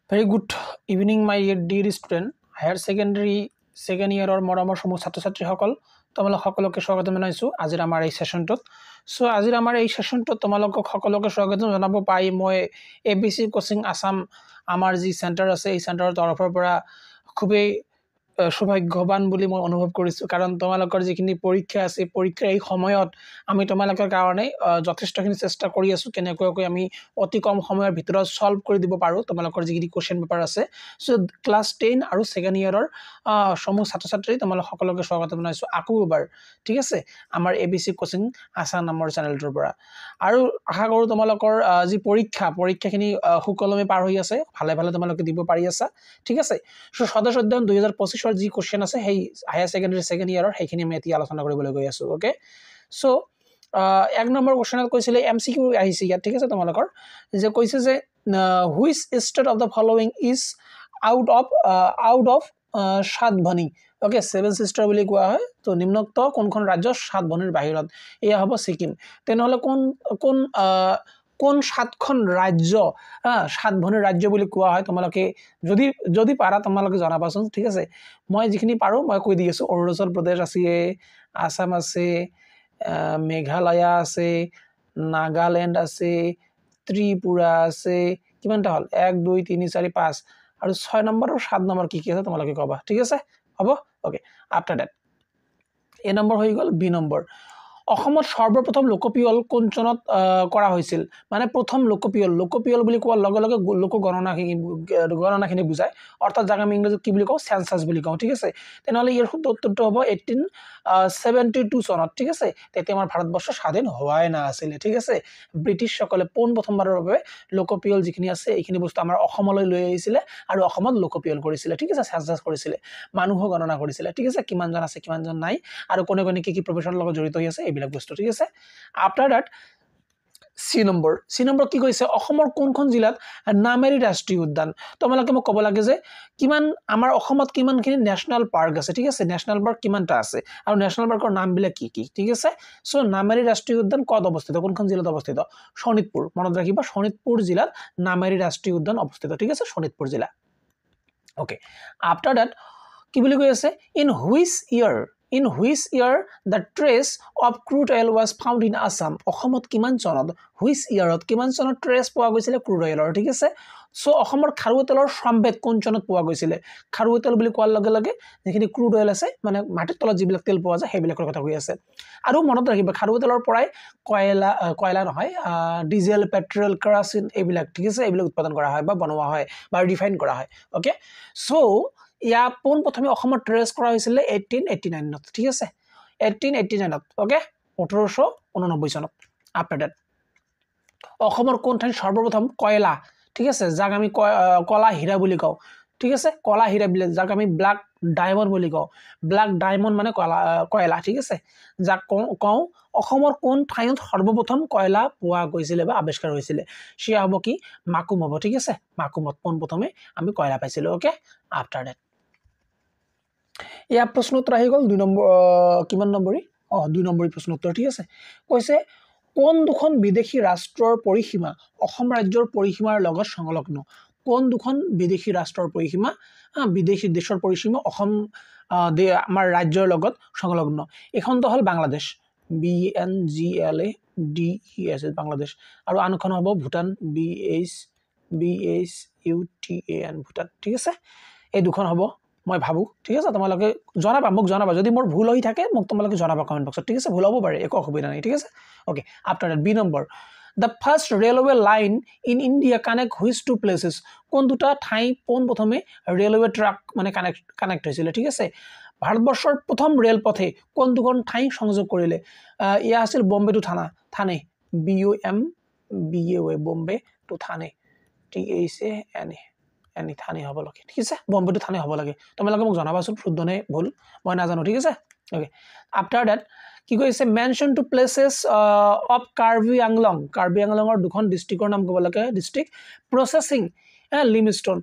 Very good evening, my dear student. Higher secondary second year or মৰমৰ সমূহ ছাত্ৰ ছাত্ৰীসকল তোমালোক সকলোকে স্বাগতম জনাইছো আজিৰ আমাৰ এই সেশনটোত সো আজিৰ আমাৰ এই সেশনটোত তোমালোকক সকলোকে স্বাগতম জনাব পাই মই এবিসি কোচিং আসাম আমাৰ যি চেণ্টাৰ আছে এই চেণ্টাৰৰ তৰফৰ পৰা খুবেই সৌভাগ্যবান বুলি মই অনুভৱ কৰিছো কাৰণ তোমালোকৰ যিখিনি পৰীক্ষা আছে পৰীক্ষাৰ এই সময়ত আমি তোমালোকৰ কাৰণে যথেষ্টখিনি চেষ্টা কৰি আছো কেনেকৈ আমি অতি কম সময়ৰ ভিতৰত সলভ কৰি দিব পাৰো তোমালোকৰ যিখিনি কোশ্চেন পেপাৰ আছে সো ক্লাস 10 আৰু সেকেন্ড ইয়াৰৰ সমূহ ছাত্ৰ ছাত্ৰী তোমালোক সকলোকে স্বাগতম জনাইছো আকৌ এবাৰ ঠিক আছে আমাৰ এবিসি কোচিং আসাম নামৰ চেনেলটোৰ পৰা আৰু আশা কৰো তোমালোকৰ যি পৰীক্ষাখিনি সুকলমে পাৰ হৈ আছে ভালে ভালে তোমালোকে দিব পাৰি আছা ঠিক আছে সো সদস্য অধ্যয়ন 2025 ৰ যি কোশ্চেন আছে সেই হায়াৰ সেকেন্ডাৰী সেকেন্ড ইয়াৰৰ সেইখিনি আমি এতিয়া আলোচনা কৰিবলৈ গৈ আছো ওকে সো এক নম্বৰ কোশ্চেনত কৈছিলে এমসিকিউ আহিছে ইয়াত ঠিক আছে তোমালোকৰ যে কৈছে যে which state of the following is out of সাতভনী ওকে সেভেন সিস্টার বুলি কোৱা হয় তো নিম্নোক্ত কোনখন ৰাজ্য সাতভনীৰ বাহিৰত এয়া হ'ব সিকিম তেনেহলে কোন সাতখন ৰাজ্য সাতভনীৰ ৰাজ্য বুলি কোৱা হয় তোমালোকে যদি পাৰা তোমালোকে জনাবাচোন ঠিক আছে মই যিখিনি পাৰো মই কৈ দি আছো অৰুণাচল প্ৰদেশ আছে আসাম আছে মেঘালয় আছে নাগাল্যান্ড আছে ত্ৰিপুৰা আছে কিমানটা হল 1 2 3 4 5 আৰু 6 নম্বৰ আৰু 7 নম্বৰ কি আছে তোমালোকে কবা ঠিক আছে হ'ব okay after that a number হৈ গল বি নম্বৰ অসমত সৰ্বপ্ৰথম লোকপিয়ল কোন চনত কৰা হৈছিল মানে প্ৰথম লোকপিয়ল বুলি কোৱাৰ লগে লগে লোক গণনাখিনি বুজায় অৰ্থাৎ যাক আমি ইংৰাজীত কি বুলি কওঁ সেন্সাস বুলি কওঁ ঠিক আছে তেনেহলে ইয়াৰ শুদ্ধ উত্তৰটো হ'ব 1872 চনত ঠিক আছে তেতিয়া আমাৰ ভাৰতবৰ্ষ স্বাধীন হোৱাই না আছিল ঠিক আছে ব্ৰিটিছ সকলে পোন প্ৰথমবাৰৰ বাবে লোকপিয়ল যিখিনি আছে এইখিনি বস্তু আমাৰ অসমলৈ লৈ আহিছিল আৰু অসমত লোকপিয়ল কৰিছিল ঠিক আছে সেন্সাস কৰিছিল মানুহ গণনা কৰিছিল ঠিক আছে কিমান জন আছে কিমান জন নাই আৰু কোনে কোনে কি প্ৰফেশনৰ লগত জড়িত হৈ আছে এইবিলাক বস্তু ঠিক আছে আফটাৰ দ্যাট সি নম্বৰ কি কৈছে অসমৰ কোনখন জিলাত নামেৰি ৰাষ্ট্ৰীয় উদ্যান তোমালোকে মোক ক'ব লাগে যে কিমান আমাৰ অসমত কিমানখিনি ন্যাশনাল পাৰ্ক আছে ঠিক আছে ন্যাশনাল পাৰ্ক কিমানটা আছে আৰু ন্যাশনাল পাৰ্কৰ নামবিলাক কি ঠিক আছে সো নামেৰি ৰাষ্ট্ৰীয় উদ্যান ক'ত অৱস্থিত কোনখন জিলাত অৱস্থিত শোণিতপুৰ মনত ৰাখিবা শোণিতপুৰ জিলাত নামেৰি ৰাষ্ট্ৰীয় উদ্যান অৱস্থিত ঠিক আছে শোণিতপুৰ জিলা ওকে আফটাৰ দ্যাট কি বুলি কৈ আছে in which year the trace of crude oil was found in Assam অসমত কিমান চনত which yearত কিমান চনত trace পোৱা গৈছিল crude oilৰ ঠিক আছে সো অসমৰ খাৰুৱা তেলৰ সম্ভেদ কোন চনত পোৱা গৈছিল খাৰুৱা তেল বুলি কোৱাৰ লগে লগে যিখিনি crude oil আছে মানে মাটিৰ তলত যিবিলাক তেল পোৱা যায় সেইবিলাকৰ কথা কৈ আছে আৰু মনত ৰাখিবা খাৰুৱা তেলৰ পৰাই কয়লা নহয় ডিজেল পেট্ৰল কেৰাচিন এইবিলাক ঠিক আছে এইবিলাক উৎপাদন কৰা হয় বা বনোৱা হয় বা ৰিফাইন কৰা হয় ওকে সো ইয়া পোন প্ৰথমে অসমত ট্ৰেস কৰা হৈছিল 1889 নত ঠিক আছে 1889 নত ওকে 1889 চনত আফটাৰ দ্যাট অসমৰ কোন ঠাইত সৰ্বপ্ৰথম কয়লা ঠিক আছে যাক আমি কলা হীৰা বুলি কওঁ ঠিক আছে কলা হীৰা বুলি যাক আমি ব্ল্যাক ডায়মণ্ড বুলি কওঁ ব্ল্যাক ডায়মণ্ড মানে কয়লা ঠিক আছে যাক কওঁ অসমৰ কোন ঠাইত সৰ্বপ্ৰথম কয়লা পোৱা গৈছিল বা আৱিষ্কাৰ হৈছিল সেয়া হ'ব কি মাকুম হ'ব ঠিক আছে মাকুমত পোন প্ৰথমে আমি কয়লা পাইছিল ওকে আফটাৰ দ্যাট ইয়া প্ৰশ্ন উত্তৰ আহি গল 2 নম্বৰ কিমান নম্বৰী 2 নম্বৰী প্ৰশ্ন উত্তৰ ঠিক আছে কৈছে কোন দুখন বিদেশী ৰাষ্ট্ৰৰ পৰিসীমা অসম ৰাজ্যৰ পৰিসীমাৰ লগত সংলগ্ন কোন দুখন বিদেশী ৰাষ্ট্ৰৰ পৰিসীমা বিদেশী দেশৰ পৰিসীমা অসম আমাৰ ৰাজ্যৰ লগত সংলগ্ন এখনটো হল বাংলাদেশ BNGLADES বাংলাদেশ আৰু আনখন হ'ব ভুটান BHUTAN ভুটান ঠিক আছে এই দুখন হ'ব মই ভাবো ঠিক আছে তোমালোকে মোক জনাবা যদি মোৰ ভুল হৈ থাকে মোক তোমালোকে জনাবা কমেন্ট বক্সত ঠিক আছে ভুল হ'ব পাৰে একো অসুবিধা নাই ঠিক আছে okay after that B number The first railway line in India connect which two places কোন দুটা ঠাই পোন প্ৰথমে ৰেলৱে ট্ৰাক মানে কানেক্ট হৈছিল ঠিক আছে ভাৰতবৰ্ষৰ প্ৰথম ৰেল পথে কোন দুখন ঠাই সংযোগ কৰিলে ইয়া আছিল বম্বে টু থানে BOMBE বম্বে টু থানে THANE এনি থানে হ'ব লাগে ঠিক আছে বম্বে টু থানে হ'ব লাগে তোমালোকে মোক জনাবাচোন শুদ্ধ নে ভুল মই নাজানো ঠিক আছে ওকে আফটাৰ দ্যাট কি কৈছে mention two places of Karbi আংলঙৰ দুখন ডিস্ট্ৰিক্টৰ নাম ক'ব লাগে ডিস্ট্ৰিক্ট প্ৰসেসিং লিমষ্টন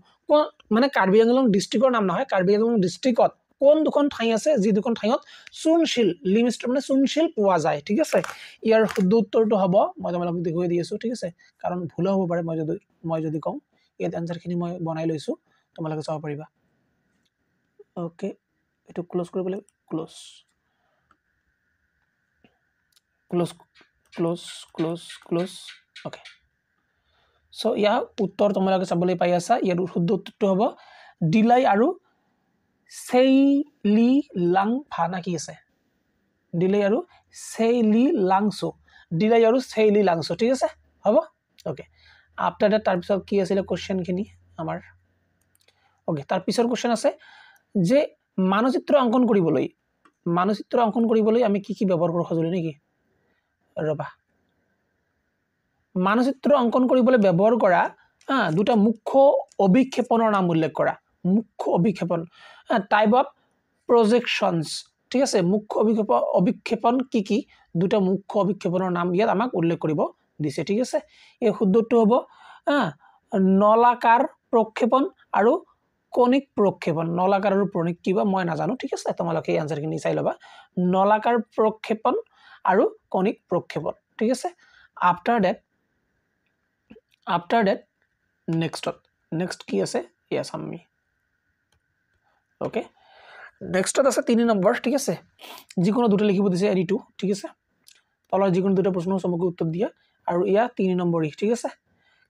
মানে কাৰ্বি আংলং ডিস্ট্ৰিক্টৰ নাম নহয় কাৰ্বি আংলং ডিস্ট্ৰিক্টত কোন দুখন ঠাই আছে যি দুখন ঠাইত চুনশিল লিমষ্টন মানে চুনশিল পোৱা যায় ঠিক আছে ইয়াৰ শুদ্ধ উত্তৰটো হ'ব মই তোমালোকক দেখুৱাই দি আছো ঠিক আছে কাৰণ ভুল হ'ব পাৰে মই যদি কওঁ ইয়াত এনসাৰখিনি মই বনাই লৈছোঁ তোমালোকে চাব পাৰিবা ওকে এটো ক্লোজ কৰিবলৈ close close close close close okay so ইয়াৰ উত্তৰ তোমালোকে চাবলৈ পাই আছা ইয়াৰ শুদ্ধ উত্তৰটো হ'ব ডিলাই আৰু সেইলি লাং ফানা কি আছে ডিলাই আৰু সেইলি লাংসো ডিলাই আৰু সেইলি লাংসো ঠিক আছে হ'ব ওকে আফটাৰ দ্যাট তাৰ পিছত কি আছিল কোশ্চেনখিনি আমাৰ ওকে তাৰ পিছৰ কোশ্চেন আছে যে মানচিত্ৰ অঙ্কন কৰিবলৈ আমি কি ব্যৱহাৰ কৰোঁ সজুলি নেকি ৰবা মানচিত্ৰ অঙ্কন কৰিবলৈ ব্যৱহাৰ কৰা দুটা মুখ্য অভিক্ষেপনৰ নাম উল্লেখ কৰা মুখ্য অভিক্ষেপন টাইপ অফ প্ৰজেকশনস ঠিক আছে মুখ্য অভিক্ষেপন কি দুটা মুখ্য অভিক্ষেপনৰ নাম ইয়াত আমাক উল্লেখ কৰিব দিছে ঠিক আছে এই শুদ্ধটো হ'ব নলাকাৰ প্ৰক্ষেপণ আৰু কনিক প্ৰক্ষেপণ নলাকাৰ আৰু কনিক কিবা মই নাজানো ঠিক আছে তোমালোকে এই আনসাৰখিনি চাই লবা নলাকাৰ প্ৰক্ষেপণ আৰু কনিক প্ৰক্ষেপণ ঠিক আছে আফটাৰ দ্যাট নেক্সট কি আছে ইয়াস আমি ওকে নেক্সটত আছে 3 নম্বৰ ঠিক আছে যিকোনো দুটা লিখিব দিছে এনি টু ঠিক আছে তলৰ যিকোনো দুটা প্ৰশ্নৰ সমগ্ৰ উত্তৰ দিয়া আৰু ইয়া 3 নম্বৰী ঠিক আছে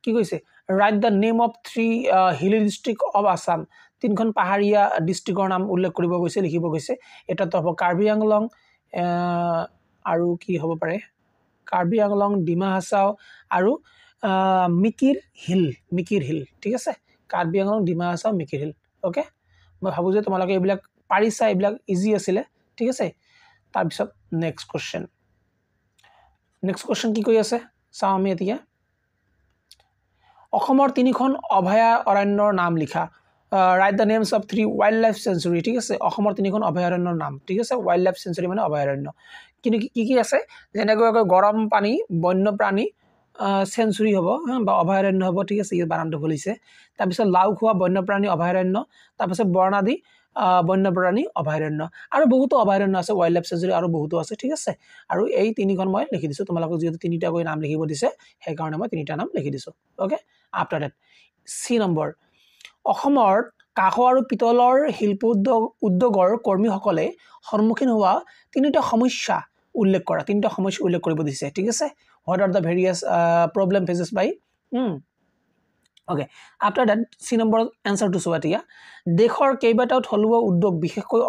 কি কৈছে write the name of 3 hilly district of Assam তিনখন পাহাৰীয়া ডিস্ট্ৰিক্টৰ নাম উল্লেখ কৰিব গৈছে লিখিব গৈছে এটা তো হ'ব কাৰ্বি আংলং আৰু কি হ'ব পাৰে কাৰ্বি আংলং ডিমা হাছাও আৰু মিকিৰ হিল ঠিক আছে কাৰ্বি আংলং ডিমা হাছাও মিকিৰ হিল ওকে মই ভাবো যে তোমালোকে এইবিলাক পাৰিছা এইবিলাক ইজি আছিল ঠিক আছে তাৰ পিছত নেক্সট কোশ্চেন কি কৈ আছে চাও আমি এতিয়া অসমৰ তিনিখন অভয়াৰণ্যৰ নাম লিখা write the names of 3 wild life sanctuary ঠিক আছে অসমৰ তিনিখন অভয়াৰণ্যৰ নাম ঠিক আছে ওয়াইল্ড লাইফ সেঞ্চুৰি মানে অভয়াৰণ্য কিন্তু কি আছে যেনেকৈ গৰম পানী বন্যপ্ৰাণী সেঞ্চুৰি হ'ব বা অভয়াৰণ্য হ'ব ঠিক আছে এই বানানটো ভুলিছে তাৰ পিছত লাউখোৱা বন্যপ্ৰাণী অভয়াৰণ্য তাৰ পিছত বৰ্ণাদি বন্যপ্ৰাণী অভয়াৰণ্য আৰু বহুতো অভয়াৰণ্য আছে ওয়াইল্ড লাইফ সেঞ্চুৰি আৰু বহুতো আছে ঠিক আছে আৰু এই তিনিখন মই লিখি দিছো তোমালোকক যেহেতু তিনিটা কৈ নাম লিখিব দিছে সেই কাৰণে মই তিনিটা নাম লিখি দিছো okay after that C number অসমৰ কাঠ আৰু পিতলৰ শিল্প উদ্যোগৰ কৰ্মীসকলে সন্মুখীন হোৱা তিনিটা সমস্যা উল্লেখ কৰিব দিছে ঠিক আছে what are the various problem faces by okay after that C নম্বৰ এনসাৰটো চোৱা এতিয়া দেশৰ কেইবাটাও থলুৱা উদ্যোগ বিশেষকৈ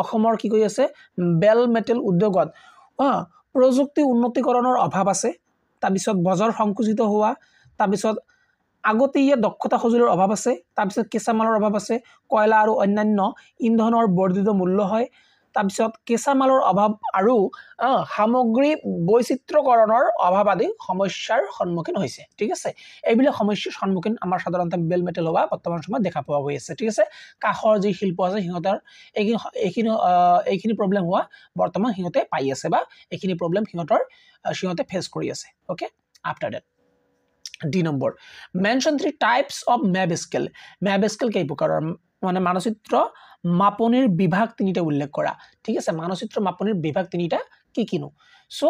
অসমৰ কি কৈ আছে বেল মেটেল উদ্যোগত প্ৰযুক্তি উন্নতিকৰণৰ অভাৱ আছে তাৰ পিছত বজাৰ সংকুচিত হোৱা তাৰ পিছত আগতীয়া দক্ষতা সজুলিৰ অভাৱ আছে তাৰ পিছত কেঁচামালৰ অভাৱ আছে কয়লা আৰু অন্যান্য ইন্ধনৰ বৰ্ধিত মূল্য হয় তাৰ পিছত কেঁচামালৰ অভাৱ আৰু সামগ্ৰী বৈচিত্ৰ্যকৰণৰ অভাৱ আদি সমস্যাৰ সন্মুখীন হৈছে ঠিক আছে এইবিলাক সমস্যাৰ সন্মুখীন আমাৰ সাধাৰণতে বেল মেটেল হোৱা বৰ্তমান সময়ত দেখা পোৱা গৈ আছে ঠিক আছে কাঠৰ যি শিল্প আছে সিহঁতৰ এইখিনি প্ৰবলেম হোৱা বৰ্তমান সিহঁতে পাই আছে বা এইখিনি প্ৰবলেম সিহঁতে ফেস কৰি আছে okay after that D number mention 3 types of map scale কেই প্ৰকাৰৰ মানে মানচিত্ৰ মাপনিৰ বিভাগ তিনিটা উল্লেখ কৰা ঠিক আছে মানচিত্ৰ মাপনিৰ বিভাগ তিনিটা কিনো সো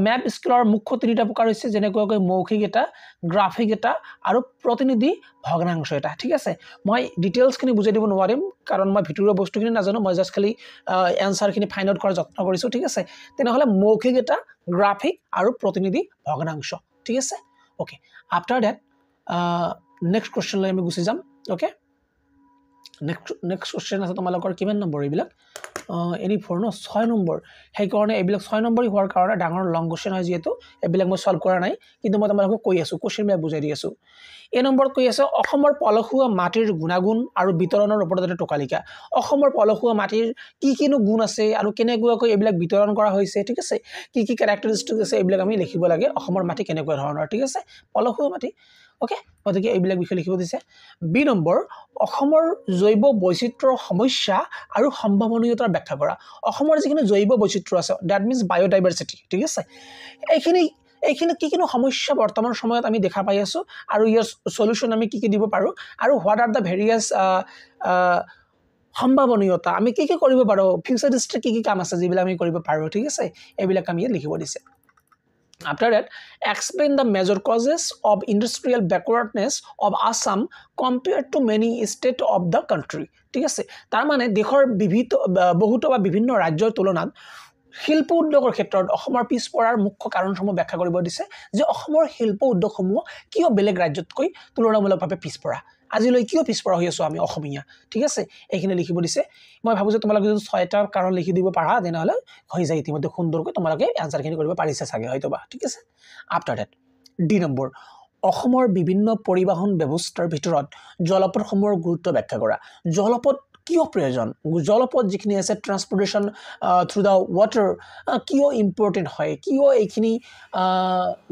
ম্যাপ স্কেলৰ মুখ্য তিনিটা প্ৰকাৰ হৈছে যেনেকৈ মৌখিক এটা গ্ৰাফিক এটা আৰু প্ৰতিনিধি ভগ্নাংশ এটা ঠিক আছে মই ডিটেইলছখিনি বুজাই দিব নোৱাৰিম কাৰণ মই ভিতৰুৱা বস্তুখিনি নাজানো মই জাস্ট খালি এনসাৰখিনি ফাইন্ড আউট কৰাৰ যত্ন কৰিছো ঠিক আছে তেনেহলে মৌখিক এটা গ্ৰাফিক আৰু প্ৰতিনিধি ভগ্নাংশ ঠিক আছে okay after that next question লৈ আমি গুছি যাম ওকে নেক্সট কোশ্চেন আছে তোমালোকৰ কিমান নম্বৰ এইবিলাক এনি 4 ন 6 নম্বৰ সেই কাৰণে এইবিলাক 6 নম্বৰ হোৱাৰ কাৰণে ডাঙৰ লং কোশ্চেন হয় যেহেতু এইবিলাক মই সলভ কৰা নাই কিন্তু মই তোমালোকক কৈ আছো কোশ্চেন মই বুজাই দি আছো এই নম্বৰত কৈ আছে অসমৰ পলসুৱা মাটিৰ গুণাগুণ আৰু বিতৰণৰ ওপৰত এটা টকালিকা অসমৰ পলসুৱা মাটিৰ কিনো গুণ আছে আৰু কেনেকৈ এইবিলাক বিতৰণ কৰা হৈছে ঠিক আছে কি ক্যাৰেক্টাৰিষ্টিক আছে এইবিলাক আমি লিখিব লাগে অসমৰ মাটি কেনেকৈ ধৰণৰ ঠিক আছে পলসুৱা মাটি ওকে গতিকে এইবিলাক বিষয় লিখিব দিছে বি নম্বৰ অসমৰ জৈৱ বৈচিত্ৰ্যৰ সমস্যা আৰু সম্ভাৱনীয়তাৰ ব্যাখ্যা কৰা অসমৰ যিখিনি জৈৱ বৈচিত্ৰ্য আছে দ্যাট মিন্স বায়োডাইভাৰ্সিটি ঠিক আছে এইখিনি কিনো সমস্যা বৰ্তমান সময়ত আমি দেখা পাই আছো আৰু ইয়াৰ সলিউশন আমি কি দিব পাৰো আৰু হোৱাট আৰ দ্য ভেৰিয়াছ সম্ভাৱনীয়তা আমি কি কৰিব পাৰো ফিউচাৰিষ্টিক কি কাম আছে যিবিলাক আমি কৰিব পাৰো ঠিক আছে এইবিলাক আমি লিখিব দিছে After that, explain the major causes of industrial backwardness of Assam compared to many states of the country. ঠিক আছে তাৰ মানে দেশৰ বহুতো বা বিভিন্ন ৰাজ্যৰ তুলনাত শিল্প উদ্যোগৰ ক্ষেত্ৰত অসমৰ পিছপৰাৰ মুখ্য কাৰণসমূহ ব্যাখ্যা কৰিব দিছে যে অসমৰ শিল্প উদ্যোগসমূহ কিয় বেলেগ ৰাজ্যতকৈ তুলনামূলকভাৱে পিছপৰা আজিলৈ কিয় পিছপৰা হৈ আছো আমি অসমীয়া ঠিক আছে এইখিনি লিখিব দিছে মই ভাবো যে তোমালোকে যদি 6টা কাৰণ লিখি দিব পাৰা তেনেহলে হৈ যায় ইতিমধ্যে সুন্দৰকৈ তোমালোকে আনসাৰখিনি কৰিব পাৰিছা চাগে হয়তোবা ঠিক আছে আফটাৰ দ্যাট ডি নম্বৰ অসমৰ বিভিন্ন পৰিবহন ব্যৱস্থাৰ ভিতৰত জলপথসমূহৰ গুৰুত্ব ব্যাখ্যা কৰা জলপথ কিয় প্ৰয়োজন জলপথ যিখিনি আছে ট্ৰান্সপোৰ্টেশন থ্ৰু দা ওয়াটাৰ কিয় ইম্পৰ্টেন্ট হয় কিয় এইখিনি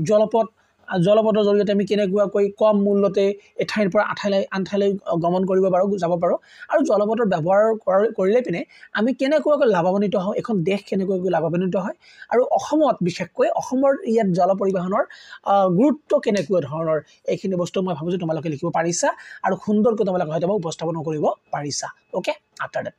জলপথৰ জৰিয়তে আমি কেনেকুৱাকৈ কম মূল্যতে এঠাইৰ পৰা আনঠাইলৈ গমন কৰিব পাৰো যাব পাৰো আৰু জলপথৰ ব্যৱহাৰ কৰিলে পিনে আমি কেনেকুৱাকৈ লাভান্বিত হওঁ এখন দেশ কেনেকুৱাকৈ লাভান্বিত হয় আৰু অসমত বিশেষকৈ অসমৰ ইয়াত জল পৰিবহনৰ গুৰুত্ব কেনেকুৱা ধৰণৰ এইখিনি বস্তু মই ভাবো যে তোমালোকে লিখিব পাৰিছা আৰু সুন্দৰকৈ তোমালোকে হয়তো উপস্থাপন কৰিব পাৰিছা okay after that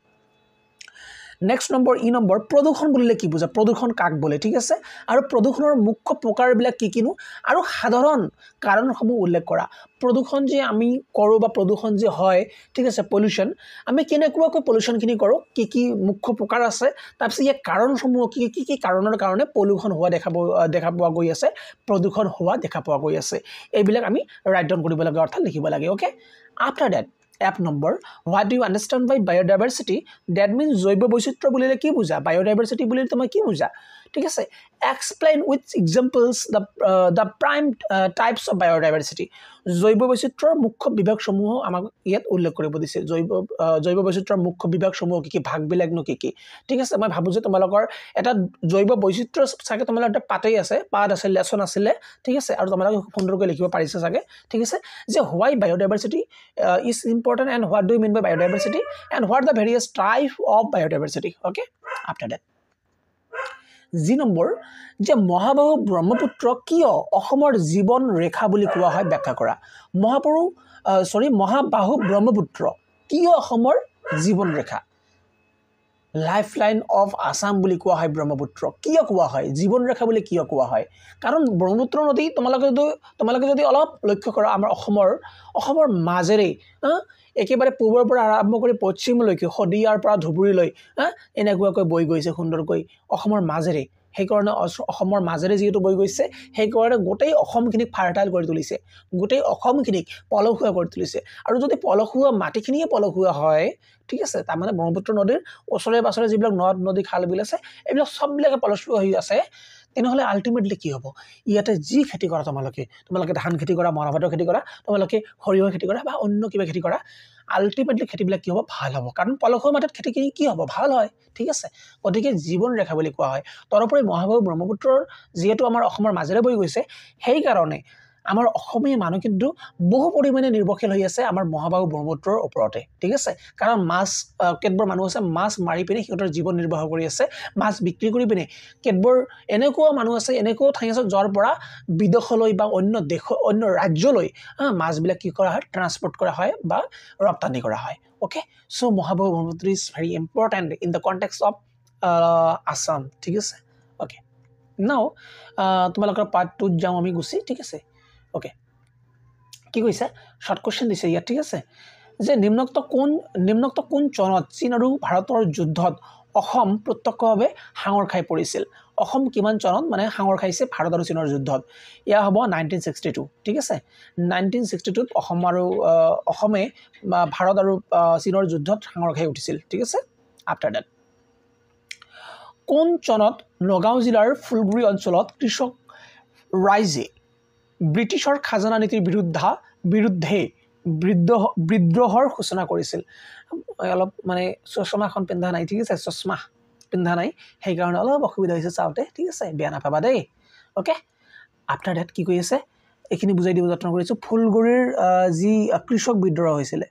next number E number প্ৰদূষণ বুলিলে কি বুজা প্ৰদূষণ কাক বলে ঠিক আছে আৰু প্ৰদূষণৰ মুখ্য প্ৰকাৰবিলাক কি কিনো আৰু সাধাৰণ কাৰণসমূহ উল্লেখ কৰা প্ৰদূষণ যে আমি কৰো বা প্ৰদূষণ যে হয় ঠিক আছে পলিউশন আমি কেনেকুৱাকৈ পলিউশনখিনি কৰো কি মুখ্য প্ৰকাৰ আছে তাৰপিছত ইয়াৰ কাৰণসমূহ কি কাৰণৰ কাৰণে পলিউশন হোৱা দেখা পোৱা গৈ আছে প্ৰদূষণ হোৱা দেখা পোৱা গৈ আছে এইবিলাক আমি ৰাইট ডাউন কৰিব লাগে অৰ্থাৎ লিখিব লাগে okay after that App number, what do you understand by biodiversity? That means জৈৱ বৈচিত্ৰ্য বুলিলে কি বুজা biodiversity বুলিলে তুমি কি বুজা ঠিক আছে explain with examples the prime types of biodiversity জৈৱ বৈচিত্ৰ্যৰ মুখ্য বিভাগসমূহ আমাক ইয়াত উল্লেখ কৰিব দিছে জৈৱ বৈচিত্ৰ্যৰ মুখ্য বিভাগসমূহ কি ভাগবিলাকনো কি ঠিক আছে মই ভাবো যে তোমালোকৰ এটা জৈৱ বৈচিত্ৰ্য চাগে তোমালোকৰ এটা পাতেই আছে পাত আছে লেসন আছিলে ঠিক আছে আৰু তোমালোকে সুন্দৰকৈ লিখিব পাৰিছা চাগে ঠিক আছে যে why biodiversity is important and what do you mean by biodiversity and what are the various types of biodiversity okay after that G number যে মহাবাহু ব্ৰহ্মপুত্ৰ কিয় অসমৰ জীৱন ৰেখা বুলি কোৱা হয় ব্যাখ্যা কৰা মহাবাহু ব্ৰহ্মপুত্ৰ কিয় অসমৰ জীৱন ৰেখা লাইফলাইন অফ আসাম বুলি কোৱা হয় ব্ৰহ্মপুত্ৰ কিয় কোৱা হয় জীৱন ৰেখা বুলি কিয় কোৱা হয় কাৰণ ব্ৰহ্মপুত্ৰ নদী তোমালোকে যদি অলপ লক্ষ্য কৰা আমাৰ অসমৰ মাজেৰে একেবাৰে পূবৰ পৰা আৰম্ভ কৰি পশ্চিমলৈকে হদিয়াৰ পৰা ধুবুৰীলৈ এনেকুৱাকৈ বৈ গৈছে সুন্দৰকৈ অসমৰ মাজেৰে সেইকাৰণে অসমৰ মাজেৰে যেটো বৈ গৈছে সেইকাৰণে গোটেই অসমখিনিক ফাৰ্টাইল কৰি তুলিছে গোটেই অসমখিনিক পলসুৱা কৰি তুলিছে আৰু যদি পলসুৱা মাটিখিনিয়ে পলসুৱা হয় ঠিক আছে তাৰ মানে ব্ৰহ্মপুত্ৰ নদীৰ ওচৰে পাছৰে যিবিলাক নদী খাল বিল আছে এইবিলাক সববিলাকে পলসুৱা হৈ আছে তেনেহলে আলটিমেটলি কি হ'ব ইয়াতে যি খেতি কৰা তোমালোকে ধান খেতি কৰা মৰাভাতৰ খেতি কৰা তোমালোকে সৰিয়হ খেতি কৰা বা অন্য কিবা খেতি কৰা আলটিমেটলি খেতিবিলাক কি হ'ব ভাল হ'ব কাৰণ পলসুৱা মাটিত খেতি কি হ'ব ভাল হয় ঠিক আছে গতিকে জীৱন ৰেখা বুলি কোৱা হয় তৰপৰি মহাবাহু ব্ৰহ্মপুত্ৰৰ যেটো আমাৰ অসমৰ মাজেৰে বৈ গৈছে সেই কাৰণে আমাৰ অসমীয়া মানুহ কিন্তু বহু পৰিমাণে নিৰ্ভৰশীল হৈ আছে আমাৰ মহাবাহু ব্ৰহ্মপুত্ৰৰ ওপৰতে ঠিক আছে কাৰণ মাছ কেতবৰ মানুহ আছে মাছ মাৰি পিনে সিহঁতৰ জীৱন নিৰ্বাহ কৰি আছে মাছ বিক্ৰী কৰি পিনে কেতবৰ এনেকুৱা মানুহ আছে এনেকুৱা ঠাই আছে যৰ পৰা বিদেশলৈ বা অন্য ৰাজ্যলৈ মাছবিলাক কি কৰা হয় ট্ৰান্সপোৰ্ট কৰা হয় বা ৰপ্তানি কৰা হয় okay so Mahabahu Brahmaputra is very important in the context of Assam ঠিক আছে ওকে নাও তোমালোকৰ পাৰ্ট 2 যাও আমি গুছি ঠিক আছে ওকে কি কৈছে শর্ট কোশ্চেন দিছে ইয়াত ঠিক আছে যে নিম্নোক্ত কোন চনত চীন আৰু ভাৰতৰ যুদ্ধত অসম প্ৰত্যক্ষভাৱে হাঙৰ খাই পৰিছিল অসম কিমান চনত মানে হাঙৰ খাইছে ভাৰত আৰু চীনৰ যুদ্ধত ইয়া হ'ব 1962 ঠিক আছে 1962 ত অসমে ভাৰত আৰু চীনৰ যুদ্ধত হাঙৰ খাই উঠিছিল ঠিক আছে আফটাৰ দ্যাট কোন চনত নগাঁও জিলাৰ ফুলগুৰি অঞ্চলত কৃষক ৰাইজে ব্ৰিটিছৰ খাজানা নীতিৰ বিৰুদ্ধে বিদ্ৰোহৰ ঘোষণা কৰিছিল অলপ মানে চশমাখন পিন্ধা নাই ঠিক আছে চশমা পিন্ধা নাই সেই কাৰণে অলপ অসুবিধা হৈছে চাওতে ঠিক আছে বেয়া নাপাবা দেই ওকে আফটাৰ দ্যাট কি কৈ আছে এখিনি বুজাই দিব যত্ন কৰিছো ফুলগুৰিৰ যি কৃষক বিদ্ৰোহ হৈছিল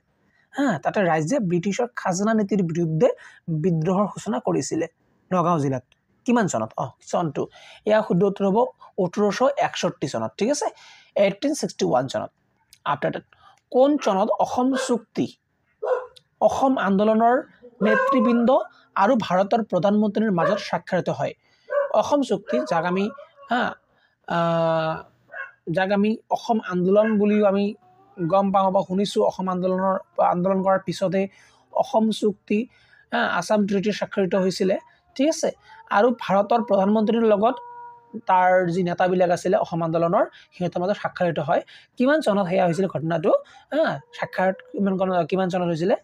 তাতে ৰাইজে ব্ৰিটিছৰ খাজানা নীতিৰ বিৰুদ্ধে বিদ্ৰোহৰ ঘোষণা কৰিছিল নগাঁও জিলাত কিমান চনত চনটো ইয়া শুদ্ধ উত্তৰ হ'ব 1861 চনত ঠিক আছে 1861 চনত আফটাৰ দ্যাট কোন চনত অসম আন্দোলনৰ নেতৃবৃন্দ আৰু ভাৰতৰ প্ৰধানমন্ত্ৰীৰ মাজত স্বাক্ষৰিত হয় অসম চুক্তি যাক আমি যাক আমি অসম আন্দোলন বুলিও আমি গম পাওঁ বা শুনিছোঁ অসম আন্দোলন কৰাৰ পিছতে অসম চুক্তি আসাম ট্ৰিটি স্বাক্ষৰিত হৈছিলে ঠিক আছে আৰু ভাৰতৰ প্ৰধানমন্ত্ৰীৰ লগত তাৰ যি নেতাবিলাক আছিলে অসম আন্দোলনৰ সিহঁতৰ মাজত স্বাক্ষৰিত হয় কিমান চনত সেয়া হৈছিলে ঘটনাটো স্বাক্ষাত কিমান চনত হৈছিলে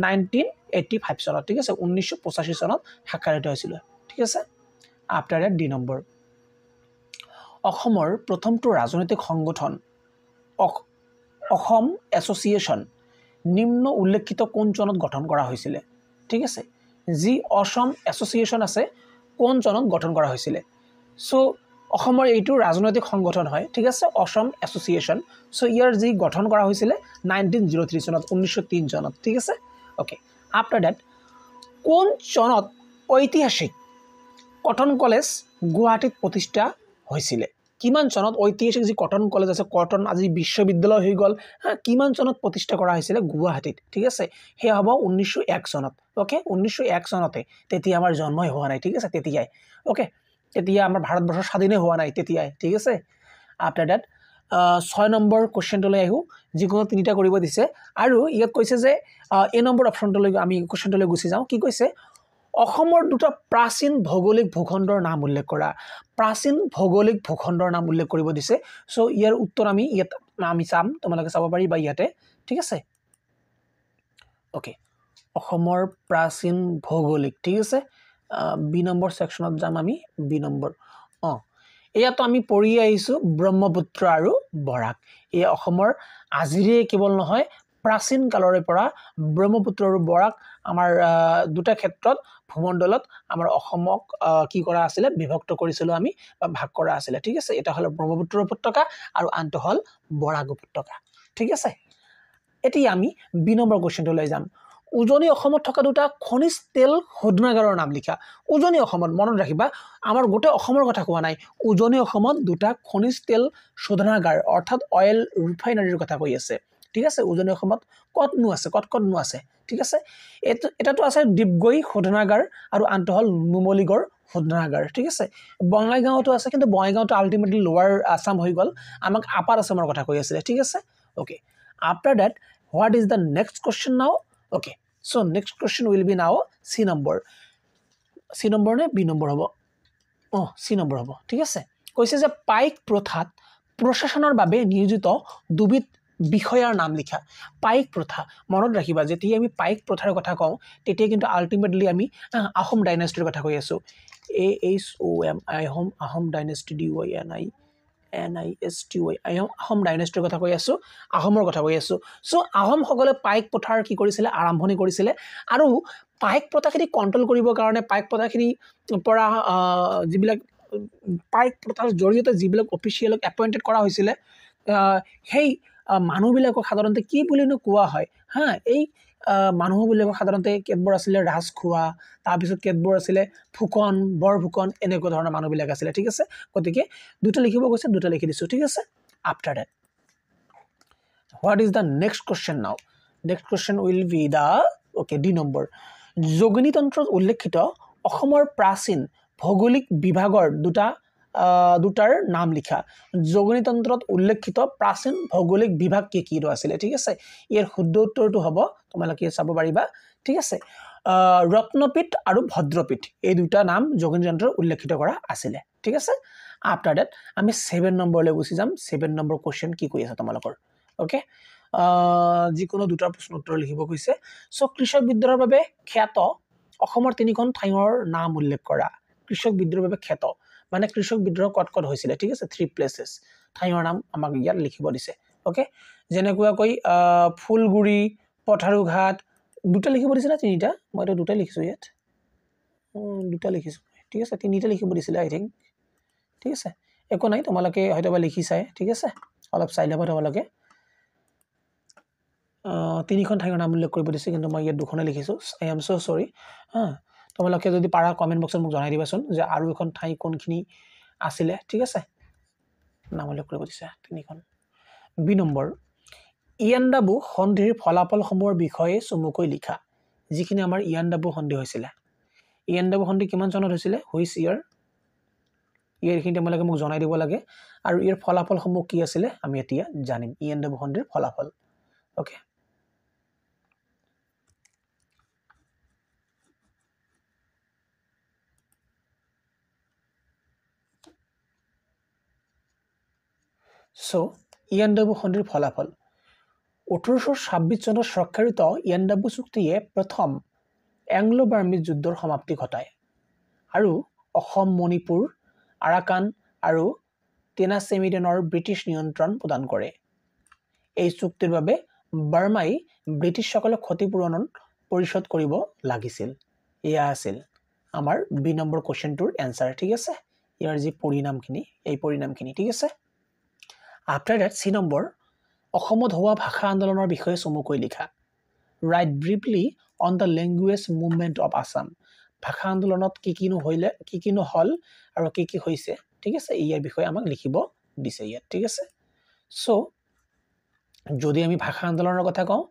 1985 চনত ঠিক আছে 1985 চনত স্বাক্ষৰিত হৈছিল ঠিক আছে আফটাৰ দ্যাট ডি নম্বৰ অসমৰ প্ৰথমটো ৰাজনৈতিক সংগঠন অসম এছ'চিয়েশ্যন নিম্ন উল্লেখিত কোন চনত গঠন কৰা হৈছিল ঠিক আছে যি অসম এছ'চিয়েশ্যন আছে কোন চনত গঠন কৰা হৈছিল সো অসমৰ এইটো ৰাজনৈতিক সংগঠন হয় ঠিক আছে অসম এছ'চিয়েশ্যন সো ইয়াৰ যি গঠন কৰা হৈছিল 1903 চনত 1903 চনত ঠিক আছে ওকে আফটাৰ দ্যাট কোন চনত ঐতিহাসিক কটন কলেজ গুৱাহাটীত প্ৰতিষ্ঠা হৈছিল কিমান চনত ঐতিহাসিক যি কটন কলেজ আছে কটন আজি বিশ্ববিদ্যালয় হৈ গ'ল কিমান চনত প্ৰতিষ্ঠা কৰা হৈছিল গুৱাহাটীত ঠিক আছে হে হ'ব 1901 চনত ওকে 1901 চনতে তেতিয়া আমাৰ জন্মই হোৱা নাই ঠিক আছে তেতিয়াই ওকে তেতিয়া আমাৰ ভাৰতবৰ্ষ স্বাধীন হোৱা নাই তেতিয়াই ঠিক আছে আফটাৰ দ্যাট 6 নম্বৰ কোৱেশ্চনটোলৈ আহিও যিকোনো তিনিটা কৰিব দিছে আৰু ইয়াত কৈছে যে এই নম্বৰ অপচনটোলৈ আমি কোৱেশ্চনটোলৈ গুচি যাওঁ কি কৈছে অসমৰ দুটা প্ৰাচীন ভৌগোলিক ভূখণ্ডৰ নাম উল্লেখ কৰা প্ৰাচীন ভৌগোলিক ভূখণ্ডৰ নাম উল্লেখ কৰিব দিছে সো ইয়াৰ উত্তৰ আমি ইয়াত আমি চাম তোমালোকে চাব পাৰিবা ইয়াতে ঠিক আছে ওকে অসমৰ প্ৰাচীন ভৌগোলিক ঠিক আছে বি নম্বৰ সেকশনত যাম আমি বি নম্বৰ এয়াতো আমি পঢ়ি আহিছো ব্ৰহ্মপুত্ৰ আৰু বৰাক এই অসমৰ আজিৰে কেৱল নহয় প্ৰাচীন কালৰে পৰা ব্ৰহ্মপুত্ৰ আৰু বৰাক আমাৰ দুটা ক্ষেত্ৰত ভূমণ্ডলত আমাৰ অসমক কি কৰা আছিল বিভক্ত কৰিছিল আমি বা ভাগ কৰা আছিল ঠিক আছে এটা হল ব্ৰহ্মপুত্ৰ উপত্যকা আৰু আনটো হল বৰাক উপত্যকা ঠিক আছে এতিয়া আমি বি নম্বৰ কোৱেশ্চনটো লৈ যাম উজনি অসমত থকা দুটা খনিজ তেল শোধনাগাৰৰ নাম লিখা উজনি অসমত মনত ৰাখিবা আমাৰ গোটে অসমৰ কথা কোৱা নাই উজনি অসমত দুটা খনিজ তেল শোধনাগাৰ অৰ্থাৎ অয়েল ৰিফাইনাৰীৰ কথা কৈ আছে ঠিক আছে উজনি অসমত কতনো আছে ঠিক আছে এটাটো আছে ডিপগৈ শোধনাগাৰ আৰু আনটো হল নুমলীগড় শোধনাগাৰ ঠিক আছে বঙাইগাঁওতো আছে কিন্তু বঙাইগাঁওটো আলটিমেটলি লোৱাৰ আসাম হৈ গল আমাক আপাৰ আসামৰ কথা কৈ আছে ঠিক আছে okay after that what is the next question নাও okay so next question will be now c number ne b number hobo c number hobo ঠিক আছে কৈছে যে পাইক প্ৰথাত প্ৰশাসনৰ বাবে নিয়োজিত দুবিধ বিষয়াৰ নাম লিখা পাইক প্ৰথা মনত ৰাখিবা যেতিয়া আমি পাইক প্ৰথাৰ কথা কওঁ তেতিয়া কিন্তু আলটিমেটলি আমি আহোম ডাইনাষ্টিৰ কথা কৈ আছো আহোম ডাইনাষ্টি NISTY আহোম ডাইনাষ্টিৰ কথা কৈ আছো আহোমৰ কথা কৈ আছো সো আহোম সকলে পাইক প্ৰথাৰ কি কৰিছিল আৰম্ভণি কৰিছিল আৰু পাইক প্ৰথাখিনি কন্ট্ৰোল কৰিবৰ কাৰণে পাইক প্ৰথাখিনি পৰা যিবিলাক পাইক প্ৰথাৰ জৰিয়তে যিবিলাক অফিচিয়েলক এপইন্টেড কৰা হৈছিল সেই মানুহবিলাকক সাধাৰণতে কি বুলিনো কোৱা হয় এই মানুহবিলাকক সাধাৰণতে কেতবৰ আছিল ৰাজখোৱা তাৰ পিছত কেতবৰ আছিল ফুকন বৰফুকন এনেকুৱা ধৰণৰ মানুহবিলাক আছিল ঠিক আছে গতিকে দুটা লিখিব গৈছে দুটা লিখি দিছো ঠিক আছে after that what is the next question now next question will be the okay D নম্বৰ যোগনীতন্ত্ৰত উল্লেখিত অসমৰ প্ৰাচীন ভৌগোলিক বিভাগৰ দুটাৰ নাম লিখা যোগনীতন্ত্ৰত উল্লেখিত প্ৰাচীন ভৌগোলিক বিভাগ কি আছিল ঠিক আছে ইয়াৰ শুদ্ধ উত্তৰটো হ'ব তোমালোকে চাব পাৰিবা ঠিক আছে ৰত্নপীঠ আৰু ভদ্ৰপীঠ এই দুটা নাম যোগনীতন্ত্ৰত উল্লেখিত কৰা আছিল ঠিক আছে আফটাৰ দ্যাট আমি 7 নম্বৰলৈ গুচি যাম 7 নম্বৰ কোৱেশ্চন কি কৈ আছে তোমালোকৰ ওকে যিকোনো দুটা প্ৰশ্ন উত্তৰ লিখিব কৈছে সো কৃষক বিদ্ৰোহৰ বাবে খ্যাত অসমৰ তিনিখন ঠাইৰ নাম উল্লেখ কৰা কৃষক বিদ্ৰোহৰ বাবে খ্যাত মানে কৃষক বিদ্ৰোহ কত হৈছিল ঠিক আছে 3 প্লেसेस ঠাইৰ নাম আমাক ইয়াত লিখিব দিছে ওকে যেনেকুৱা কৈ ফুলগুৰি পথাৰুঘাট দুটা লিখিব দিছে না তিনিটা মই তো দুটা লিখিছো ইয়াত দুটা লিখিছো ঠিক আছে তিনিটা লিখিব দিছিল আই থিংক ঠিক আছে একো নাই তোমালোকে হয়তোবা লিখিছাই ঠিক আছে অলপ চাই ল'বা তোমালোকে তিনিখন ঠাইৰ নাম উল্লেখ কৰিব দিছে কিন্তু মই ইয়াত দুখনে লিখিছো আই এম সো সৰি তোমালোকে যদি পাৰা কমেন্ট বক্সত মোক জনাই দিবাচোন যে আৰু এখন ঠাই কোনখিনি আছিল ঠিক আছে নাম উল্লেখ কৰিব দিছে তিনিখন বি নম্বৰ ইয়ান্দাবু সন্ধিৰ ফলাফলসমূহৰ বিষয়ে চমুকৈ লিখা যিখিনি আমাৰ ইয়ান্দাবু সন্ধি হৈছিল ইয়ান্দাবু সন্ধি কিমান চনত হৈছিল হুইচ ইয়াৰ ইয়াৰখিনি তোমালোকে মোক জনাই দিব লাগে আৰু ইয়াৰ ফলাফলসমূহ কি আছিলে আমি এতিয়া জানিম ENW সন্ধিৰ ফলাফল ওকে সো ENW সন্ধিৰ ফলাফল 1826 চনত স্বাক্ষৰিত ENW চুক্তিয়ে প্ৰথম এংলো বাৰ্মিজ যুদ্ধৰ সমাপ্তি ঘটায় আৰু অসম মণিপুৰ আৰাকান আৰু টেনাচেমিডেনৰ ব্ৰিটিছ নিয়ন্ত্ৰণ প্ৰদান কৰে এই চুক্তিৰ বাবে বাৰ্মাই ব্ৰিটিছসকলক ক্ষতিপূৰণ পৰিশোধ কৰিব লাগিছিল এয়া আছিল আমাৰ বি নম্বৰ কোৱেশ্চনটোৰ এনসাৰ ঠিক আছে ইয়াৰ যি পৰিণামখিনি এই পৰিণামখিনি ঠিক আছে আফটাৰ দ্যাট সি নম্বৰ অসমত হোৱা ভাষা আন্দোলনৰ বিষয়ে চমুকৈ লিখা right briefly on the language movement of Assam ভাষা আন্দোলনত কি কিনো হল আৰু কি হৈছে ঠিক আছে ইয়াৰ বিষয়ে আমাক লিখিব দিছে ইয়াত ঠিক আছে সো যদি আমি ভাষা আন্দোলনৰ কথা কওঁ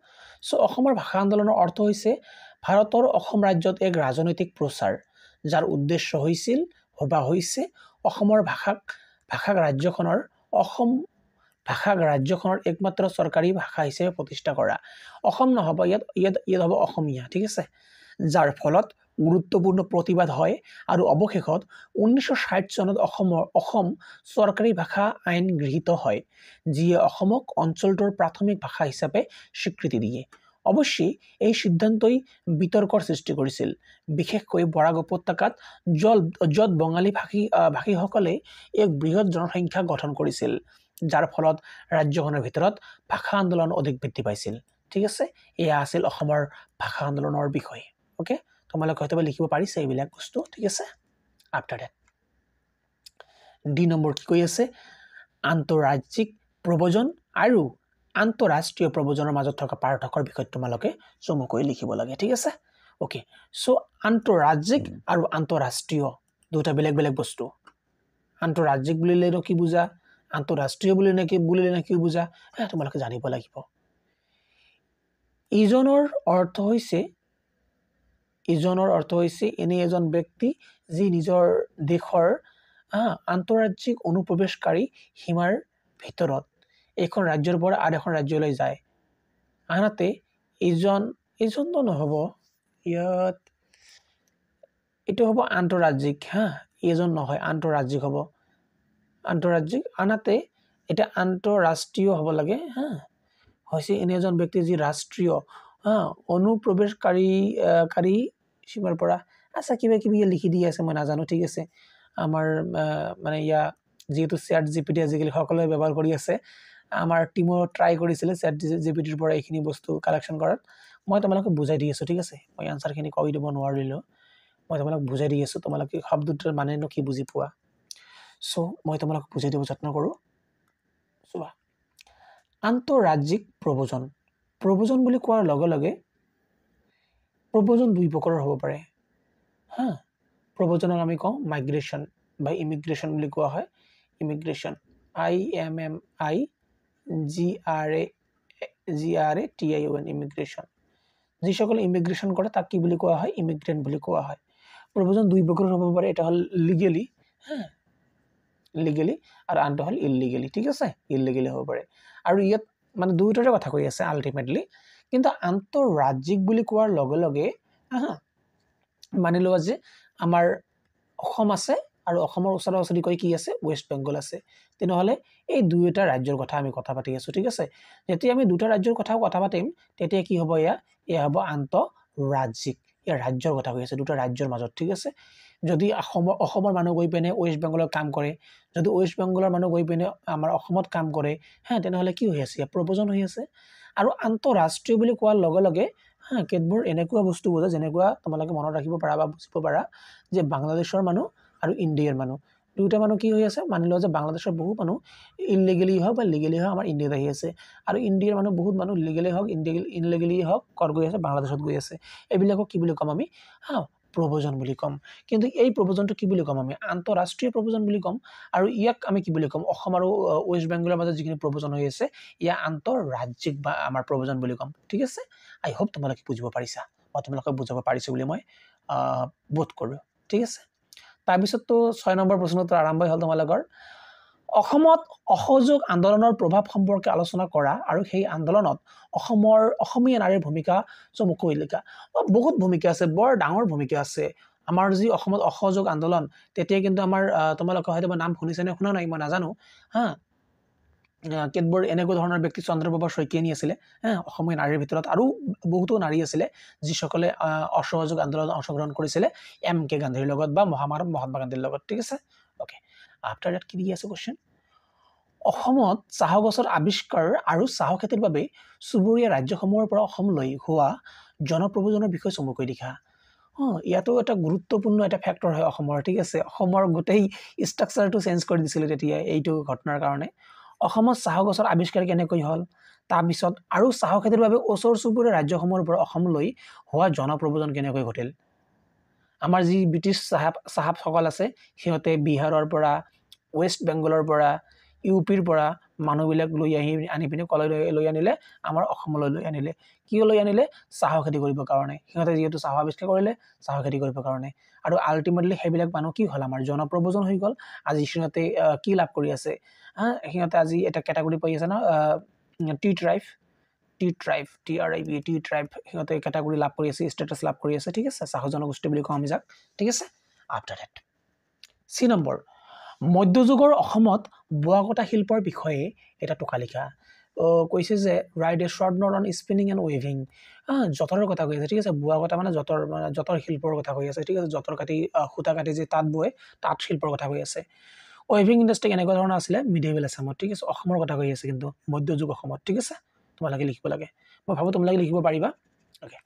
সো অসমৰ ভাষা আন্দোলনৰ অৰ্থ হৈছে ভাৰতৰ অসম ৰাজ্যত এক ৰাজনৈতিক প্ৰচাৰ যাৰ উদ্দেশ্য হৈছিল বা হৈছে অসমৰ ভাষাক ৰাজ্যখনৰ অসম ভাষাক ৰাজ্যখনৰ একমাত্ৰ চৰকাৰী ভাষা হিচাপে প্ৰতিষ্ঠা কৰা অসম নহব ইয়াত হ'ব অসমীয়া ঠিক আছে যাৰ ফলত গুৰুত্বপূৰ্ণ প্ৰতিবাদ হয় আৰু অৱশেষত 1960 চনত অসম চৰকাৰী ভাষা আইন গৃহীত হয় যিয়ে অসমক অঞ্চলটোৰ প্ৰাথমিক ভাষা হিচাপে স্বীকৃতি দিয়ে অৱশ্যই এই সিদ্ধান্তই বিতৰ্কৰ সৃষ্টি কৰিছিল বিশেষকৈ বৰাক উপত্যকাত যত বঙালী ভাষীসকলে এক বৃহৎ জনসংখ্যা গঠন কৰিছিল যাৰ ফলত ৰাজ্যখনৰ ভিতৰত ভাষা আন্দোলন অধিক বৃদ্ধি পাইছিল ঠিক আছে এয়া আছিল অসমৰ ভাষা আন্দোলনৰ বিষয় ওকে তোমালোকে হয়তো লিখিব পাৰিছে এইবিলাক বস্তু ঠিক আছে আফটাৰ দ্যাট ডি নম্বৰ কি কৈ আছে আন্তঃৰাজ্যিক প্ৰব্ৰজন আৰু আন্তঃৰাষ্ট্ৰীয় প্ৰব্ৰজনৰ মাজত থকা পাৰ্থক্যৰ বিষয়ে তোমালোকে চমুকৈ লিখিব লাগে ঠিক আছে ওকে সো আন্তঃৰাজ্যিক আৰু আন্তঃৰাষ্ট্ৰীয় দুটা বেলেগ বস্তু আন্তঃৰাজ্যিক বুলিলে কি বুজা আন্তঃৰাষ্ট্ৰীয় বুলিলে কি বুজা তোমালোকে জানিব লাগিব ইজনৰ অৰ্থ হৈছে এনে এজন ব্যক্তি যি নিজৰ দেশৰ আন্তঃৰাজ্যিক অনুপ্ৰৱেশকাৰী সীমাৰ ভিতৰত এখন ৰাজ্যৰ পৰা আন এখন ৰাজ্যলৈ যায় আনহাতে ইজনটো নহব ইয়াত এটো হ'ব আন্তঃৰাজ্যিক এজন নহয় আন্তঃৰাজ্যিক হ'ব আন্তঃৰাজ্যিক আনহাতে এটা আন্তঃৰাষ্ট্ৰীয় হ'ব লাগে হৈছে এনে এজন ব্যক্তি যি ৰাষ্ট্ৰীয় অনুপ্ৰৱেশকাৰী সীমাৰ পৰা আচ্ছা কিবা লিখি দি আছে মই নাজানো ঠিক আছে আমাৰ মানে ইয়া যেহেতু চ্যাট জিপিটি আজিকালি সকলোৱে ব্যৱহাৰ কৰি আছে আমাৰ টিমো ট্ৰাই কৰিছিলে চ্যাট জিপিটিৰ পৰা এইখিনি বস্তু কালেকশ্যন কৰাত মই তোমালোকক বুজাই দি আছো ঠিক আছে মই আনসাৰখিনি কৈ দিব নোৱাৰিলো মই তোমালোকক বুজাই দি আছো তোমালোকে শব্দটোৰ মানেনো কি বুজি পোৱা সো মই তোমালোকক বুজাই দিব যত্ন কৰোঁ চোৱা আন্তঃৰাজ্যিক প্ৰব্ৰজন বুলি কোৱাৰ লগে লগে প্ৰব্ৰজন দুই প্ৰকাৰৰ হ'ব পাৰে প্ৰব্ৰজনক আমি কওঁ মাইগ্ৰেশ্যন বা ইমিগ্ৰেশ্যন বুলি কোৱা হয় ইমিগ্ৰেশ্যন IMMIGRATION ইমিগ্ৰেশ্যন যিসকলে ইমিগ্ৰেশ্যন কৰে তাক কি বুলি কোৱা হয় ইমিগ্ৰেণ্ট বুলি কোৱা হয় প্ৰব্ৰজন দুই প্ৰকাৰৰ হ'ব পাৰে এটা হ'ল লিগেলি আৰু আনটো হ'ল ইলিগেলি ঠিক আছে ইলিগেলি হ'ব পাৰে আৰু ইয়াত মানে দুইটাৰে কথা কৈ আছে আল্টিমেটলি কিন্তু আন্তঃৰাজ্যিক বুলি কোৱাৰ লগে লগে মানি লোৱা যে আমাৰ অসম আছে আৰু অসমৰ ওচৰা-ওচৰি কৈ কি আছে ৱেষ্ট বেংগল আছে তেনেহলে এই দুইটা ৰাজ্যৰ কথা আমি কথা পাতি আছো ঠিক আছে যেতিয়া আমি দুটা ৰাজ্যৰ কথা পাতিম তেতিয়া কি হ'ব এয়া হ'ব আন্তঃৰাজ্যিক এই ৰাজ্যৰ কথা কৈ আছে দুটা ৰাজ্যৰ মাজত ঠিক আছে যদি অসমৰ মানুহ গৈ পিনে ৱেষ্ট বেংগলত কাম কৰে যদি ৱেষ্ট বেংগলৰ মানুহ গৈ পিনে আমাৰ অসমত কাম কৰে তেনেহলে কি হৈ আছে প্ৰব্ৰজন হৈ আছে আৰু আন্তঃৰাষ্ট্ৰীয় বুলি কোৱাৰ লগে লগে কেতবোৰ এনেকুৱা বস্তু বুজা যেনেকুৱা তোমালোকে মনত ৰাখিব পাৰা বা বুজিব পাৰা যে বাংলাদেশৰ মানুহ আৰু ইণ্ডিয়াৰ মানুহ দুটা মানুহ কি হৈ আছে মানি লোৱা যে বাংলাদেশৰ বহুত মানুহ ইলিগেলি হওক বা লিগেলি হওক আমাৰ ইণ্ডিয়াত আহি আছে আৰু ইণ্ডিয়াৰ মানুহ বহুত মানুহ লিগেলি হওক ইনলিগেলি হওক ক'ত গৈ আছে বাংলাদেশত গৈ আছে এইবিলাকক কি বুলি ক'ম আমি প্ৰব্ৰজন বুলি ক'ম কিন্তু এই প্ৰব্ৰজনটো কি বুলি ক'ম আমি আন্তঃৰাষ্ট্ৰীয় প্ৰব্ৰজন বুলি ক'ম আৰু ইয়াক আমি কি বুলি ক'ম অসম আৰু ৱেষ্ট বেংগলৰ মাজত যিখিনি প্ৰব্ৰজন হৈ আছে ইয়া আন্তঃৰাজ্যিক বা আমাৰ প্ৰব্ৰজন বুলি ক'ম ঠিক আছে আই হোপ তোমালোকে বুজিব পাৰিছা বা তোমালোকক বুজাব পাৰিছো বুলি মই বোধ কৰোঁ ঠিক আছে তাৰপিছততো 6 নম্বৰ প্ৰশ্নটো আৰম্ভই হ'ল তোমালোকৰ অসমত অসহযোগ আন্দোলনৰ প্ৰভাৱ সম্পৰ্কে আলোচনা কৰা আৰু সেই আন্দোলনত অসমীয়া নাৰীৰ ভূমিকা চমুকৈ লিখা বহুত ভূমিকা আছে বৰ ডাঙৰ ভূমিকা আছে আমাৰ যি অসমত অসহযোগ আন্দোলন তেতিয়া কিন্তু আমাৰ তোমালোকে হয়তো নাম শুনিছে নে শুনা নাই মই নাজানো হা কেতবোৰ এনেকুৱা ধৰণৰ ব্যক্তি চন্দ্ৰপ্ৰভা শইকীয়ানী আছিলে অসমীয়া নাৰীৰ ভিতৰত আৰু বহুতো নাৰী আছিলে যিসকলে অসহযোগ আন্দোলনত অংশগ্ৰহণ কৰিছিলে MK গান্ধীৰ লগত বা মহাত্মা গান্ধীৰ লগত ঠিক আছে ওকে আফটাৰ দ্যাট কি দি আছে কোৱেশ্চন অসমত চাহ গছৰ আৱিষ্কাৰ আৰু চাহ খেতিৰ বাবে চুবুৰীয়া ৰাজ্যসমূহৰ পৰা অসমলৈ হোৱা জনপ্ৰব্ৰজনৰ বিষয়ে চমুকৈ লিখা ইয়াতো এটা গুৰুত্বপূৰ্ণ এটা ফেক্টৰ হয় অসমৰ ঠিক আছে অসমৰ গোটেই ষ্ট্ৰাকচাৰটো চেঞ্জ কৰি দিছিলে তেতিয়া এইটো ঘটনাৰ কাৰণে অসমত চাহ গছৰ আৱিষ্কাৰ কেনেকৈ হ'ল তাৰপিছত আৰু চাহ খেতিৰ বাবে ওচৰ চুবুৰীয়া ৰাজ্যসমূহৰ পৰা অসমলৈ হোৱা জনপ্ৰব্ৰজন কেনেকৈ ঘটিল আমাৰ যি ব্ৰিটিছ চাহাবসকল আছে সিহঁতে বিহাৰৰ পৰা ৱেষ্ট বেংগলৰ পৰা ইউপিৰ পৰা মানুহবিলাক আনি পিনে কলৈ লৈ আনিলে আমাৰ অসমলৈ লৈ আনিলে কি লৈ আনিলে চাহ খেতি কৰিবৰ কাৰণে সিহঁতে যিহেতু চাহ আৱিষ্কাৰ কৰিলে চাহ খেতি কৰিবৰ কাৰণে আৰু আল্টিমেটলি সেইবিলাক মানুহ কি হ'ল আমাৰ জনপ্ৰব্ৰজন হৈ গ'ল আজি সিহঁতে কি লাভ কৰি আছে সিহঁতে আজি এটা কেটাগৰী পাই আছে না টি ট্ৰাইব সিহঁতে কেটাগৰী লাভ কৰি আছে ষ্টেটাছ লাভ কৰি আছে ঠিক আছে চাহ জনগোষ্ঠী বুলি কওঁ আমি যাক ঠিক আছে আফটাৰ দ্যাট চি নম্বৰ মধ্যযুগৰ অসমত বোৱাকটা শিল্পৰ বিষয়ে এটা টোকা লিখা কৈছে যে write a short note on spinning and ৱেভিং যঁতৰৰ কথা কৈ আছে ঠিক আছে বোৱাকটা মানে যঁতৰ শিল্পৰ কথা কৈ আছে ঠিক আছে যঁতৰ কাটি সূতা কাটি যে তাঁত বয় তাঁত শিল্পৰ কথা কৈ আছে ৱেভিং ইণ্ডাষ্ট্ৰি এনেকুৱা ধৰণৰ আছিলে মিডিয়েভেল আছামত ঠিক আছে অসমৰ কথা কৈ আছে কিন্তু মধ্যযুগ অসমত ঠিক আছে তোমালোকে লিখিব লাগে মই ভাবোঁ তোমালোকে লিখিব পাৰিবা অ'কে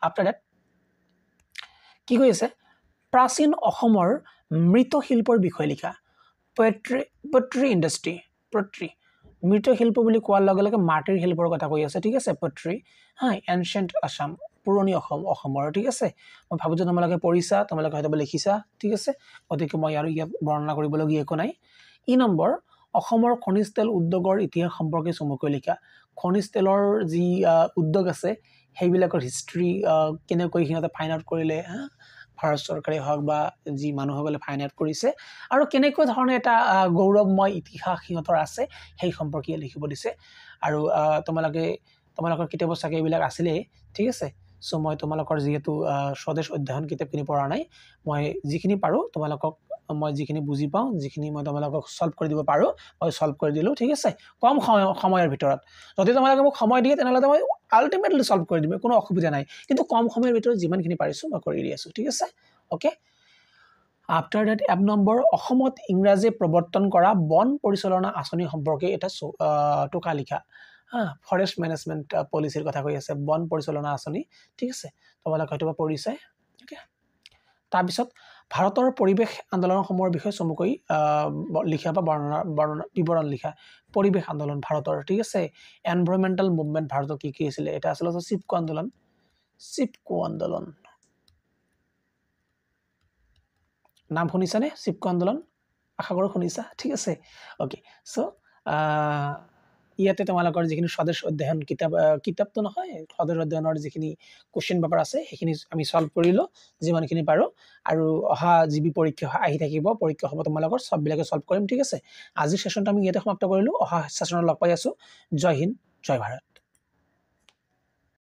আফটাৰ দ্যাট কি কৈ আছে প্ৰাচীন অসমৰ মৃৎশিল্পৰ বিষয়ে লিখা পট্ৰি ইণ্ডাষ্ট্ৰি মৃৎশিল্প বুলি কোৱাৰ লগে লগে মাটিৰ শিল্পৰ কথা কৈ আছে ঠিক আছে পট্ৰি এনচিয়েণ্ট আছাম পুৰণি অসমৰ ঠিক আছে মই ভাবোঁ যে তোমালোকে পঢ়িছা তোমালোকে হয়তো লিখিছা ঠিক আছে গতিকে মই আৰু ইয়াত বৰ্ণনা কৰিবলগীয়া একো নাই ই নম্বৰ অসমৰ খনিজ তেল উদ্যোগৰ ইতিহাস সম্পৰ্কে চমুকৈ লিখা খনিজ তেলৰ যি উদ্যোগ আছে সেইবিলাকৰ হিষ্ট্ৰী কেনেকৈ সিহঁতে ফাইণ্ড আউট কৰিলে ভাৰত চৰকাৰে হওক বা যি মানুহসকলে ফাইণ্ড আউট কৰিছে আৰু কেনেকুৱা ধৰণে এটা গৌৰৱময় ইতিহাস সিহঁতৰ আছে সেই সম্পৰ্কে লিখিব দিছে আৰু তোমালোকৰ কিতাপত চাগে এইবিলাক আছিলেই ঠিক আছে চ' মই তোমালোকৰ যিহেতু স্বদেশ অধ্যয়ন কিতাপখিনি পঢ়া নাই মই যিখিনি পাৰোঁ তোমালোকক মই যিখিনি বুজি পাওঁ যিখিনি মই তোমালোকক সলভ কৰি দিব পাৰোঁ মই সলভ কৰি দিলোঁ ঠিক আছে কম সময়ৰ ভিতৰত যদি তোমালোকে মোক সময় দিয়ে তেনেহ'লে মই আল্টিমেটলি সলভ কৰি দিম কোনো অসুবিধা নাই কিন্তু কম সময়ৰ ভিতৰত যিমানখিনি পাৰিছোঁ মই কৰি দি আছোঁ ঠিক আছে অ'কে আফটাৰ ডেট এক নম্বৰ অসমত ইংৰাজীয়ে প্ৰৱৰ্তন কৰা বন পৰিচালনা আঁচনি সম্পৰ্কে এটা টোকা লিখা ফৰেষ্ট মেনেজমেণ্ট পলিচিৰ কথা কৈ আছে বন পৰিচালনা আঁচনি ঠিক আছে তোমালোকে হয়তো পঢ়িছে অ'কে তাৰপিছত ভাৰতৰ পৰিৱেশ আন্দোলনসমূহৰ বিষয়ে চমুকৈ লিখা বা বিৱৰণ লিখা পৰিৱেশ আন্দোলন ভাৰতৰ ঠিক আছে এনভাইৰনমেণ্টেল মুভমেণ্ট ভাৰতত কি আছিলে এটা আচলতে চিপকো আন্দোলন নাম শুনিছানে চিপকো আন্দোলন আশা কৰোঁ শুনিছা ঠিক আছে অ'কে চ' ইয়াতে তোমালোকৰ যিখিনি স্বদেশ অধ্যয়ন কিতাপটো নহয় স্বদেশ অধ্যয়নৰ যিখিনি কুৱেশ্যন পেপাৰ আছে সেইখিনি আমি সলভ কৰিলোঁ যিমানখিনি পাৰোঁ আৰু অহা যিবি পৰীক্ষা আহি থাকিব পৰীক্ষা হ'ব তোমালোকৰ চববিলাকে সলভ কৰিম ঠিক আছে আজিৰ ছেশ্যনটো আমি ইয়াতে সমাপ্ত কৰিলোঁ অহা ছেশ্যনত লগ পাই আছোঁ জয় হিন্দ জয় ভাৰত